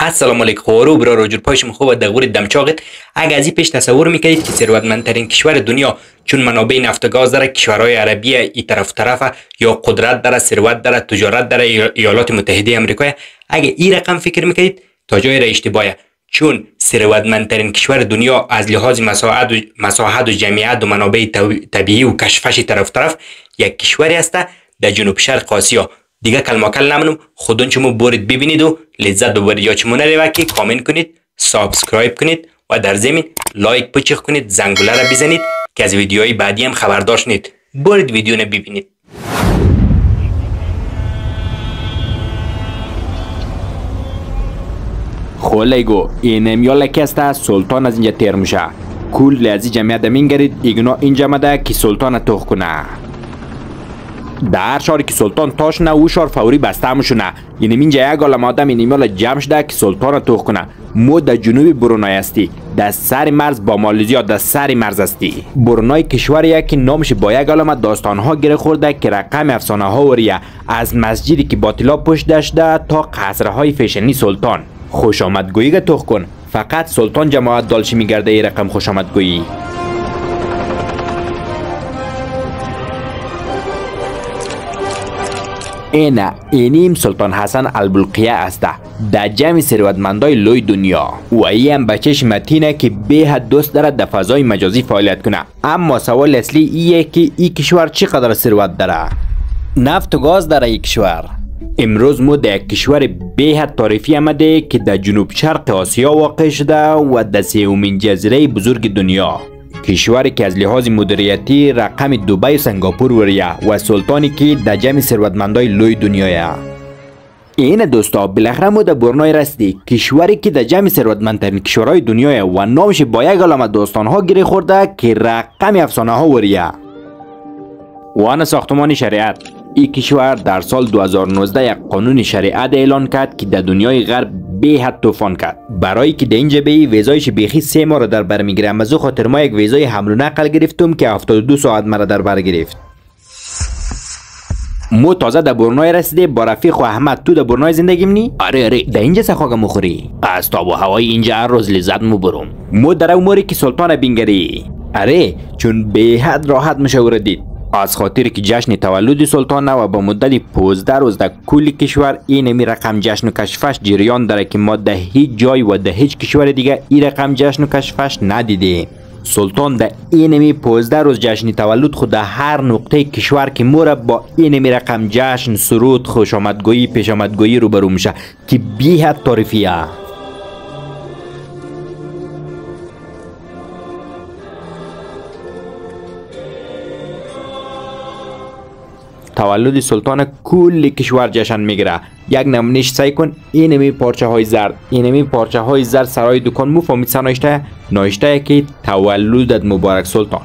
السلام علیکم خورو برا روجور پایشم خوب دغور دمچاقت. اگه از این پیش تصور میکردید که ثروتمندترین کشور دنیا چون منابع نفت و گاز داره، کشورهای عربی ای طرف یا قدرت داره، ثروت داره، تجارت داره، ایالات متحده آمریکا، اگه این رقم فکر میکردید تا جای را اشتباهه. چون ثروتمندترین کشور دنیا از لحاظ مساحت و جمعیت و منابع طبیعی و کشفش طرف یک کشوری است در جنوب شرق آسیا. دیگه کلماکل نمونم، خودون شما برید ببینید و لذت ببرید. یا چمونه ریوه که کامنت کنید، سابسکرایب کنید و در ضمن لایک پچیخ کنید، زنگوله را بزنید که از ویدیوهای بعدی هم خبردار شید. برید ویدیو رو ببینید. خولایگو اینم یالا کسته سلطان از اینجا تیر میشه. کل از جمعیت مینگرید ایگنا اینجا مده که سلطان توخ کنه. در شاری که سلطان تاش نه او شار فوری بسته مشونه. اینم اینجا یک عالم آدم اینم یالا جمع شده که سلطان توخ کنه. مو در جنوب برونای استی، در سر مرز با مالزیا در سر مرز استی. برونای کشوریه که نامش با یک عالم داستانها گره خورده که رقم افسانه ها وریه، از مسجدی که باطلا پشت داشته تا قصرهای فیشنی سلطان. خوش آمدگویی توخ کن. فقط سلطان جماعت دالش میگرده ای رقم خوش آمدگویی. اینیم سلطان حسن البلقیه است در جمع ثروتمندای لوی دنیا و ای هم بچهش متینه که به حد دوست داره در فضای مجازی فعالیت کنه. اما سوال اصلی ایه که این کشور چقدر ثروت داره؟ نفت و گاز داره این کشور. امروز ما در یک کشور به حد تاریخی آمده که در جنوب شرق آسیا واقع شده و در سومین جزیره بزرگ دنیا. کشوری که از لحاظ مدیریتی رقم دبی و سنگاپور وریه و سلطانی که در جمع ثروتمندای لوی دنیایه. این دوستا بالاخره ما در برونای رسیدی، کشوری که در جمع ثروتمندترین کشورهای دنیایه و نامش با یک عالمه داستانها گره خورده که رقم افسانه ها وریه. وان ساختمان شریعت. این کشور در سال 2019 یک قانون شریعت اعلان کرد که در دنیای غرب به حد طوفان کرد. برای که در اینجا به ویزایش بیخی 3 ماه را در بر میگیره. از خاطر ما یک ویزای حمل و نقل گرفتم که 72 ساعت مرا در بر گرفت. مو تازه در برونای رسیده با رفیق و احمد. تو در برونای زندگی منی؟ آره در اینجا سخاگه مخوری. از تاب و هوای اینجا هر روز لذت مو برم. مو در اموری که سلطان بینگری. آره چون به حد راحت مشاوره دید. از خاطر که جشن تولد سلطان و با مدت 15 روز در کل کشور این می رقم جشن و کشفش جریان داره که ما در هیچ جای و در هیچ کشور دیگه این رقم جشن و کشفش ندیده. سلطان در این می 15 روز جشن تولد خود در هر نقطه کشور که مورا با این می رقم جشن، سرود، خوش آمدگویی، پیش آمدگویی روبرو میشه که بی حد تعریفیه. تولد سلطان کل کشور جشن میگیره. یک نمونهش سعی کن. اینمی پارچه های زرد، اینمی پارچه های زرد سرای دکان مو فهمید نوشته که تولدت مبارک سلطان.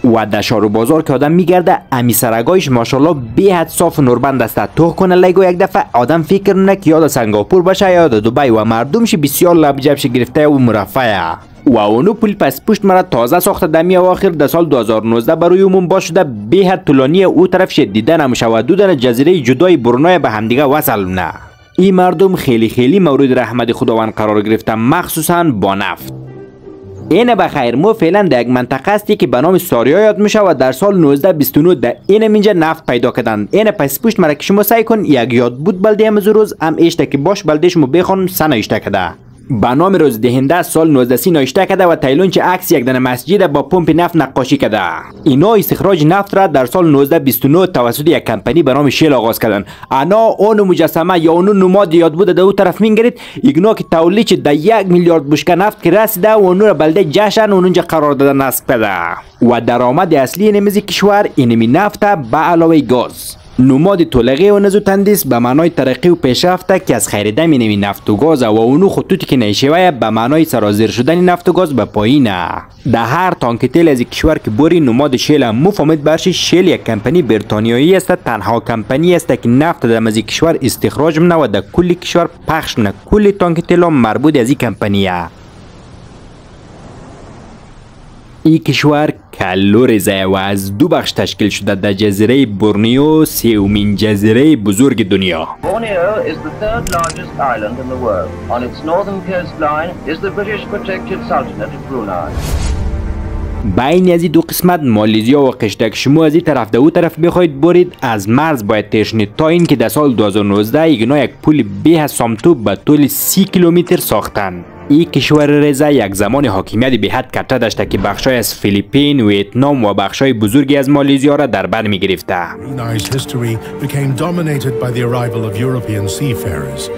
و در شهر و بازار که آدم میگرده امی سرگایش ماشاءالله به حد صاف و نوربند است. تو کنه لیگو یک دفعه آدم فکر نه که یاد سنگاپور باشه یا دبی و مردمش بسیار لب جبش گرفته و مرفعه. و اونو پول پس پشت مرا تازه ساخته دمی اواخر در سال 2019 برای عموم باز شده به حد طولانی او طرف شدیدن نمیشه و دودن جزیره جدای برونای به همدیگه وصل نه. این مردم خیلی مورد رحمت خداوند قرار گرفتن، مخصوصا با نفت. این بخیر مو فعلا در یک منطقه استی که به نام ساریا یاد میشه و در سال 1929 در اینجا نفت پیدا کردن. این پس پشت مرا که شما سعی کن یک یاد بود بلده امروز روز هم اشته که باش بلدهش مو بخون سنه اشته کرده. به نام روز دهنده سال 1930 نوشته کرده و تایلونچ عکس یک دانه مسجد با پمپ نفت نقاشی کرده. اینا استخراج نفت را در سال 1929 توسط یک کمپانی به نام شل آغاز کردن. انا اون مجسمه یا اون نماد یاد بوده در اون طرف میگرید ایگنا که تولید در 1 میلیارد بشکه نفت که رسیده و اون را بلده جشن اونجا قرار دادن نصب کرده. و درآمد اصلی نمیزی کشور اینمی نفت به علاوه گاز. نماد طلقه و نزو تندیس به معنای ترقی و پیشرفت که از خریدن نمی نفت و گاز و اونو خطوطی که نشوه به معنای سرازیر شدن نفت و گاز به پایینه. در هر تانک تیل از کشور که بری نماد شل مفهمید برش شل یک کمپانی بریتانیایی است، تنها کمپانی است که نفت در از کشور استخراج منه و در کل کشور پخش نه. کل تانک تیل مربوط از این کمپانیه. این کشور کلو ریزه و از دو بخش تشکیل شده در جزیره بورنیو، سومین جزیره بزرگ دنیا. Borneo is the third largest island in the world. On its northern coastline is the British protected Sultanate of Brunei. بین از دو قسمت مالزیا و خشتک شما از این طرف در او طرف بخواید برید از مرز باید تشنید تا این که در سال 2019 یک پول به سامتو به طول 30 کیلومتر ساختن. این کشور ریزه یک زمان حاکمیت به حد کته داشته که بخشای از فیلیپین، ویتنام و بخشای بزرگی از مالزیا را در بر می گرفته. Brunei's history became dominated by the arrival of European seafarers.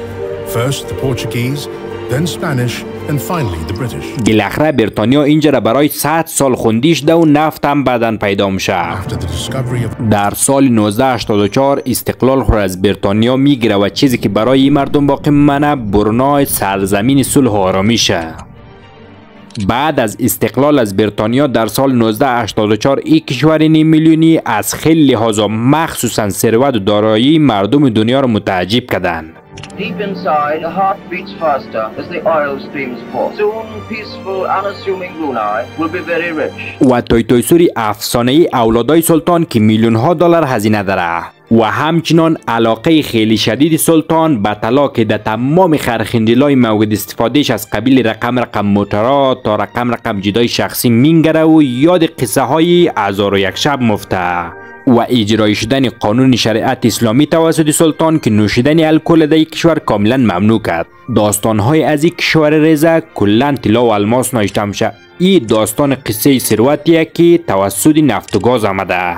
First the Portuguese, then Spanish and finally the British. بالاخره بریتانیا اینجا را برای 100 سال خوندیش ده و نفت هم بعداً پیدا میشه. After the discovery of در سال 1984 استقلال خود از بریتانیا میگیره و چیزی که برای این مردم باقی میمانه برونای سرزمین صلح و آرامیشه. بعد از استقلال از بریتانیا در سال 1984 این کشور نیم میلیونی از خیلی لحاظا مخصوصا ثروت و دارایی مردم دنیا را متعجب کردند. Deep inside, a heart beats faster as the oil streams forth. Soon, peaceful, unassuming Brunei will be very rich. و تویتویسوری افسانه‌ای اولادای سلطان که میلیون ها دلار هزینه داره و همچنان علاقه خیلی شدید سلطان به طلا که در تمام خرخندیلای موجود استفادهش از قبیل رقم موتورا تا رقم جدای شخصی مینگره و یاد قصه های 1001 شب مفته و اجرای شدن قانون شریعت اسلامی توسط سلطان که نوشیدن الکل در کشور کاملا ممنوع کرد. داستانهای از این کشور ریزه کلا طلا و الماس نوشته میشه. این داستان قصه ثروتیه که توسط نفت و گاز آمده.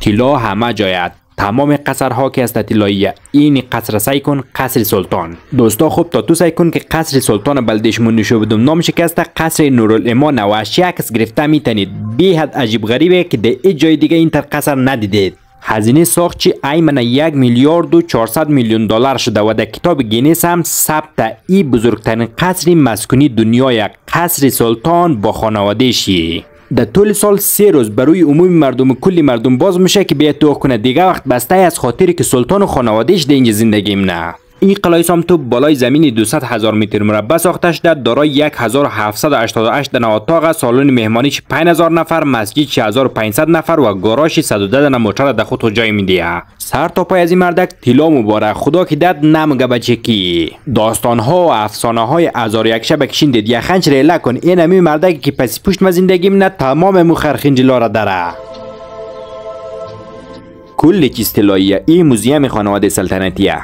طلا همه جایت، تمام قصرها که است طلاییه. این قصر سعی کن قصر سلطان. دوستا خوب تا تو سعی کن که قصر سلطان بلدش منشو بدم نام شکسته قصر نورالایمان و عکس گرفته میتونید. بیحد عجیب غریبه که در هیچ جای دیگه این تر قصر ندیدید. هزینه ساخت چی ایمن 1 میلیارد و 400 میلیون دلار شده و در کتاب گینس هم ثبت این بزرگترین قصر مسکونی دنیای قصر سلطان با خانواده‌شی. در طول سال 3 روز برای عموم مردم کلی مردم باز میشه که بیاد توخ کنه. دیگه وقت بسته از خاطری که سلطان و خانوادهش در اینجا زندگی نه. این قلعه سامتو بالای زمین 200,000 متر مربع ساخته شده. دارای 1788 دانه اتاق، سالن مهمانیش 5000 نفر، مسجد 6500 نفر و گاراژ 110 دانه موتور در خود جای میده. سر تا پای از این مردک طلا مبارک، خدا که داد نمگه بچه کی. داستان ها و افسانه های 1001 شب کشین دید. یخنچ ریله کن این امی مردک که پس پشت ما زندگی نه تمام مخرخنجلا را داره. کل چیز طلاییه. این موزیم خانواده سلطنتیه.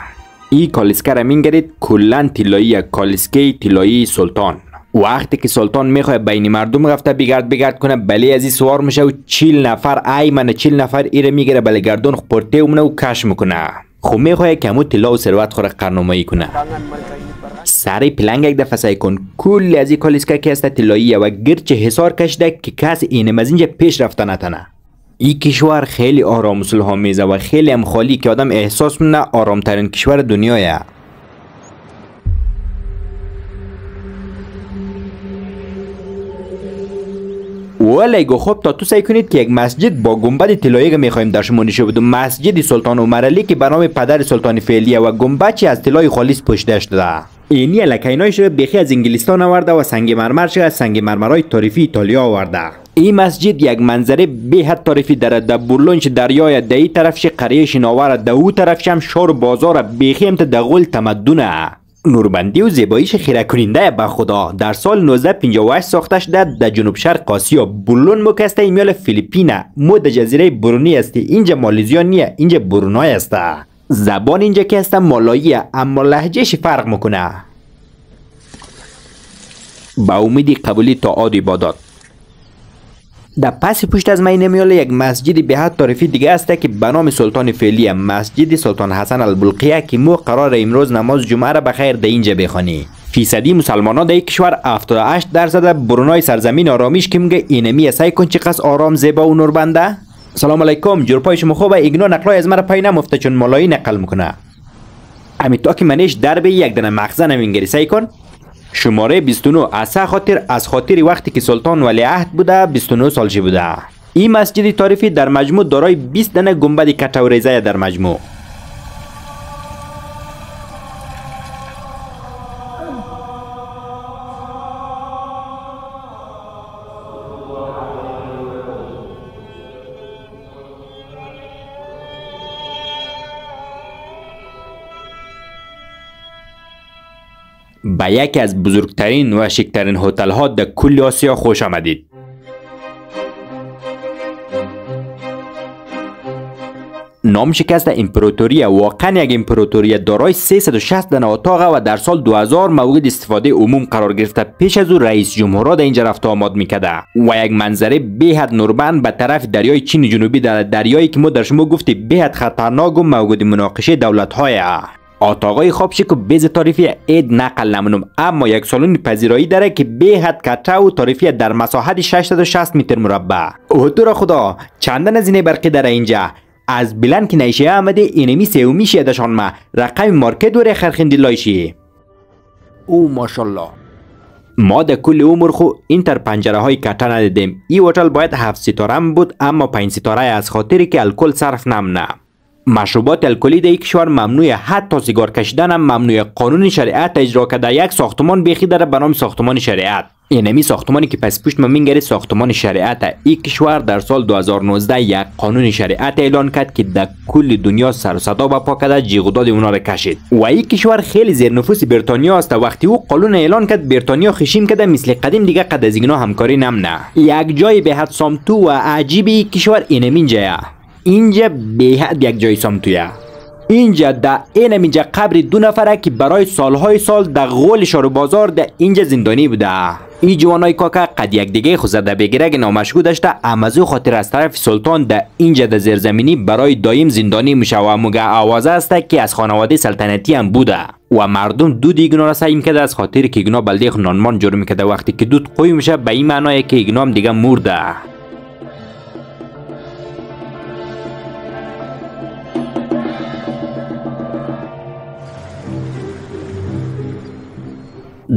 این کالسکه را مینگرید کلن طلایی کالسکه طلایی سلطان. وقتی که سلطان میخواه بین مردم رفته بگرد کنه بله از این سوار میشه و 40 نفر ایمن 40 نفر ایره میگیره بله گردون پرته اومنه و کش میکنه. خب میخواه که همون طلا و ثروت خوره قرنمایی کنه. سری پلنگ یک دفعه سعی کن کل از این کالسکه که است طلاییه و گرچه حصار کشیده که کس اینم از اینجا پیش رفته نتنه. این کشور خیلی آرام و صلح‌آمیزه و خیلی هم خالی که آدم احساس کنه آرامترین کشور دنیایه. ولی گو خوب تا تو سعی کنید که یک مسجد با گنبد طلایی میخوایم در شما نشون بدم. مسجد سلطان عمر علی که به نام پدر سلطان فعلیه و گنبدی از طلای خالص پوشیده شده. اینی الکینای شده بیخی از انگلستان آورده و سنگ مرمرش از سنگ مرمرهای تاریخی ایتالیا آورده. این مسجد یک منظره بی‌حد تاریخی داره. در بورلونچ دریای در این طرفش قریه شناور، در اون طرفش هم شهر بازار بیخی هم دغول تمدنه. نوربندی و زیباییش خیره کننده به خدا. در سال 1958 ساخته شده در جنوب شرق آسیا. بورلون مکسته ایمیال فیلیپینه. مو در جزیره برونی است. اینجا مالزیا نیه، اینجا برونای است. زبان اینجا که است مالاییه اما لهجهش فرق میکنه. با امیدی قبولی تا عاد عبادات. در پس پشت از مینه میاله یک مسجد به حد تاریخی دیگه است که به نام سلطان فعلیه، مسجد سلطان حسن البلقیه که مو قرار امروز نماز جمعه را بخیر در اینجا بخوانی. فیصدی مسلمانان در این کشور 78% برونای سرزمین آرامیش که میگه اینمی سعی کن چقدر آرام زیبا و نوربنده. سلام علیکم، جور پای شما خوبه؟ ایگنو نقلای از مرا پای نمفته چون مالایی نقل میکنه. امی تا که منش درب یک دنه مخزن نمینگری سعی کن. شماره 29 از خاطر وقتی که سلطان ولیعهد بوده 29 سالش بوده. این مسجد تاریخی در مجموع دارای 20 دنه گنبد کته و ریزه در مجموع. به یکی از بزرگترین و شیکترین هتل ها در کل آسیا خوش آمدید. نام شکست امپراتوری واقعا یک امپراتوری دارای 360 دنه اتاق و در سال 2000 موعد استفاده عموم قرار گرفته. پیش از او رئیس جمهورا در اینجا رفت آمد میکرده و یک منظره بیحد نورمند به طرف دریای چین جنوبی در دریایی که ما در شما گفتیم بیحد خطرناک و موعد مناقشه دولت های اتاقای خواب شیک و بیز تاریفی اید نقل نمونم، اما یک سالن پذیرایی داره که بیحد کته و تاریفی در مساحت 660 متر مربع. او تو را خدا چندن از اینه برقی داره اینجا. از بلند که نیشه آمده اینمی سیومی شیدشان ما رقم مارکت وره خرخندی لایشی. او ماشالله. ما در کل عمر خو این تر پنجره های کته ندیدیم. این هتل باید 7 ستاره بود اما 5 ستاره از خاطری که الکل صرف نمونه. مشروبات الکلی در یک کشور ممنوع، حتی سیگار کشیدن هم ممنوع. قانون شریعت اجرا کرده. یک ساختمان بیخی داره به نام ساختمان شریعت. اینمی ساختمانی که پس پشت مینگری ساختمان شریعت. این کشور در سال 2019 یک قانون شریعت اعلان کرد که در کل دنیا سر و صدا برپا کرده جیغ و داد اونا را کشید. و این کشور خیلی زیر نفوذ بریتانیا است. وقتی او قانون اعلان کرد بریتانیا خشیم کرده مثل قدیم دیگه قد از اینا همکاری نمونه. یک جای به حد سامتو و عجیبی کشور اینمی جایه. اینجا بیحد یک جای سامتویه. اینجا در اینجا قبر 2 نفره که برای سالهای سال در غول شهر بازار در اینجا زندانی بوده. این جوانای کاکا قد یک دیگه خود زده بگیره که نامشکو داشته، امازو خاطر از طرف سلطان در اینجا در زیرزمینی برای دایم زندانی میشه و موگه آوازه است که از خانواده سلطنتی هم بوده و مردم دود ایگنا را سعی میکرده از خاطر که ایگنا بلده نانمان جور میکرده. وقتی که دود قوی میشه به این معنی که ایگنا هم دیگه مرده.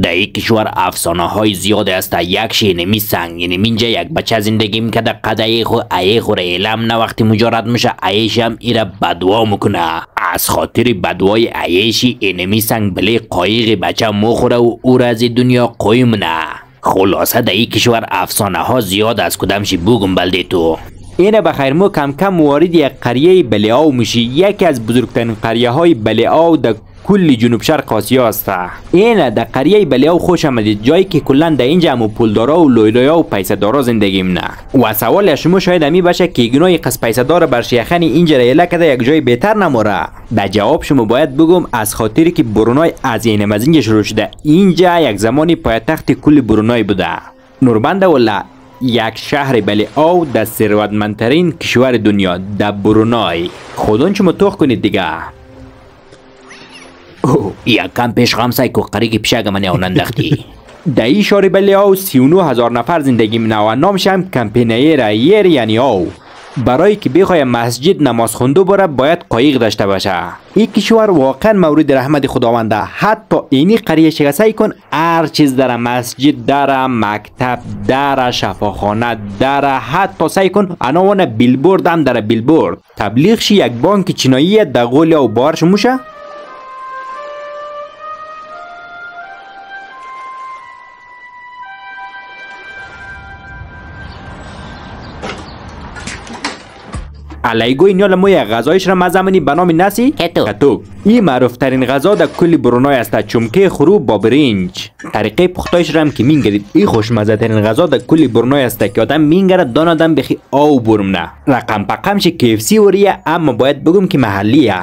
در این کشور افسانه های زیاده است. یک شینمی سنگ اینمی اینجا یک بچه زندگی میکرده قد ایخو را اعلام نه وقتی مجارد میشه ایش هم ایره بدوا میکنه. از خاطر بدوای ایشی اینمی سنگ بله قایق بچه مخوره و او را از دنیا قویمونه. خلاصه در این کشور افسانه ها زیاد از کدامشی بگم بلده تو. اینه بخیر ما کم کم وارد یک قریه بلیاو میشی. یکی از بزرگترین قریه های بلیاو در کل جنوب شرق آسیا است. اینه در قریه بلیاو خوش آمدید، جایی که کلا در اینجا هم پولدارا و لویدایا و پیسه‌دارا زندگی مونه. و سوال شما شاید امی باشه که گناه قص پیسه‌دار بر شیخان اینجا ریله کده یک جای بهتر نموره. در جواب شما باید بگم از خاطری که برونای از این از اینجا شروع شده. اینجا یک زمانی پایتخت کل برونای بوده. نوربند ولا یک شهر بلیاو در ثروتمندترین کشور دنیا در برونای. خودون شما توخ کنید دیگه. یک کم پیش غمسای که قریقی پیشاگ من یاون انداختی. در این شهر بلیاو 39,000 نفر زندگی مینه و نامش هم کمپینیر یر یعنی او. برای که بخوای مسجد نماز خونده بره باید قایق داشته باشه. این کشور واقعا مورد رحمت خداونده. حتی اینی قریه شگسایی کن هر چیز داره، مسجد داره، مکتب داره، شفاخانه داره، حتی سعی کن انوان بیلبورد هم داره. بیلبورد تبلیغش یک بانک چینایی در قول او بارش موشه. علیگو اینیا لما یک غذایش را مزمانی به نام نسی کتوک. این معروف ترین غذا در کل برونای است. چمکه خروب با برنج. طریقه پختایش را هم که مینگرید این خوشمزه ترین غذا در کل برونای است که آدم مینگرد دان آدم بخی آو برمنه. رقم پقمش کیفسی وریه اما باید بگم که محلیه.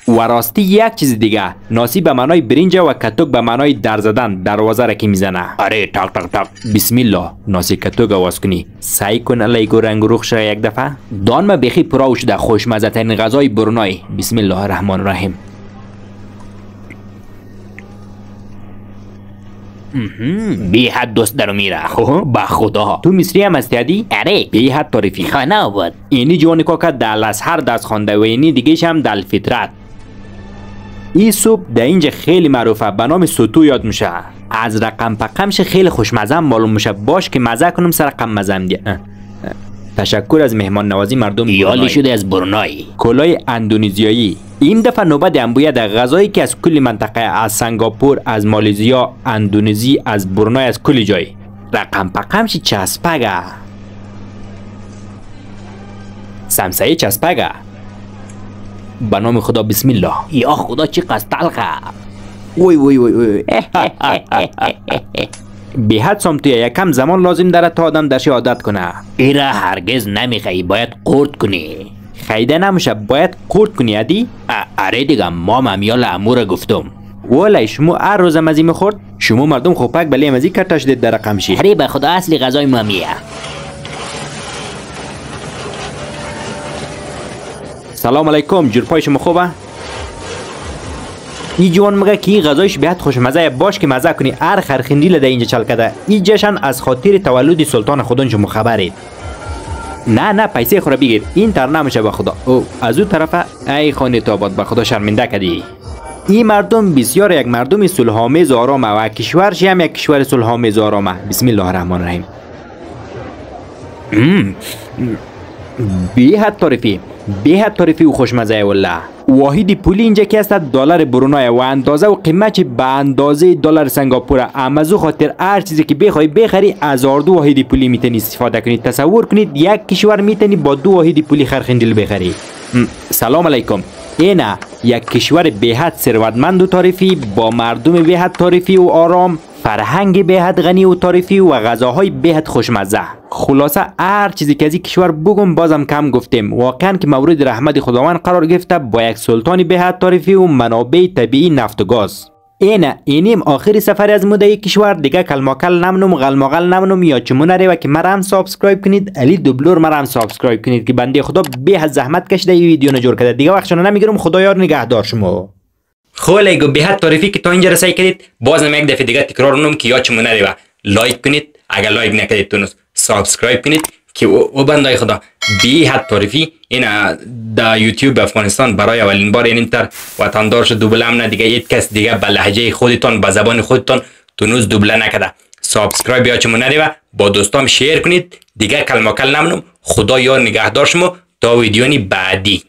و راستی یک چیز دیگه، ناسی به معنای برنج و کتوک به معنای در زدن، دروازه را که میزنه. آره تاک تاک تاک. بسم الله. ناسی کتوک آواز کنی. سعی کن علیگو رنگ روخ شد یک دفعه. دان ما بخی پراو شده خوشمزه ترین غذای برونای. بسم الله الرحمن الرحیم. بی حد دوست درو میره. با خدا تو مصری هم هستی؟ آره بی حد طرفی خانه آباد. اینی جوانی که در الازهر دست خوانده و اینی دیگهش هم در الفطرت. این سوپ در اینجا خیلی معروفه، به نام سوتو یاد میشه. از رقم پقمش خیلی خوشمزه معلوم میشه. باش که مزه کنم سر رقم مزم دی. تشکر از مهمان نوازی مردم یالی شده از برونای کلای اندونزیایی. این دفعه نوبت انبویه در غذایی که از کلی منطقه، از سنگاپور، از مالزیا، اندونزی، از برونای، از کلی جای. رقم پقمش چسبگه، سمسایه چسبگه. به نام خدا بسم الله. یا خدا چی قصد تلخه. وی وی وی وی. به حد سمتویه، یکم زمان لازم داره تا آدم درش عادت کنه. ایره هرگز نمیخوایی، باید قورت کنی. خیده نمیشه، باید قورت کنی ادی؟ اره دیگه، ما ممیال امور گفتم. ولی شما هر روز مزی میخورد؟ شما مردم خوپک بلی مزی کتاش دید در رقمشی. هری به خدا اصلی غذای مامیه. سلام علیکم، جورپای شما خوبه؟ این جوان میگه که این غذایش بهت خوشمزه، باش که مزه کنی. هر خرخندی لده اینجا چل کده. این جشن از خاطر تولد سلطان خودن شما خبرید. نه پیسه خوره بگیر، این تر نمیشه به خدا. او از اون طرفه ای خانه تاباد، به خدا شرمنده کردی. این مردم بسیار یک مردم صلح‌آمیز آرامه و کشورش هم یک کشور صلح‌آمیز آرامه. بسم الله الرحمن الرحیم. به حد طرفی و خوشمزه والله. واحد پولی اینجا که است دلار برونای و اندازه و قیمت به اندازه دلار سنگاپور. امازو خاطر هر چیزی که بخوای بخری 1002 واحد پولی میتونی استفاده کنید. تصور کنید یک کشور میتونی با 2 واحد پولی خرخندل بخری. سلام علیکم. اینا یک کشور به حد ثروتمند و تاریخی با مردم به حد تاریخی و آرام، فرهنگ به حد غنی و تاریخی و غذاهای به حد خوشمزه. خلاصه هر چیزی که از این کشور بگم بازم کم گفتیم. واقعا که مورد رحمت خداوند قرار گرفته با یک سلطان به حد تاریخی و منابع طبیعی نفت و گاز. اینیم آخری سفر از مده کشور دیگه. کلماکل نمونم، غلماغل نمونم، یا چمونه رو که مرا سابسکرایب کنید. علی دوبلور مرا سابسکرایب کنید که بنده خدا به حد زحمت کشیده این ویدیو نجور کرده. دیگه وقتشون نمیگیرم. خدایار نگهدار شما. خیلی گو به حد تعریفی که تا اینجا رسایی کردید. بازم یک دفعه دیگه تکرار کنم که یا چمونه رو لایک کنید، اگر لایک نکردید تونس سابسکرایب کنید که او بنده خدا به حد تعریفی این در یوتیوب افغانستان برای اولین بار این تر وطندار شد. دوبله هم نه دیگه، یک کس دیگه به لهجه خودتان به زبان خودتان تونس دوبله نکرده. سابسکرایب یا چمونه رو با دوستام شیر کنید. دیگه کلماکل نمونم. خدا یار نگهدار شما تا ویدیونی بعدی.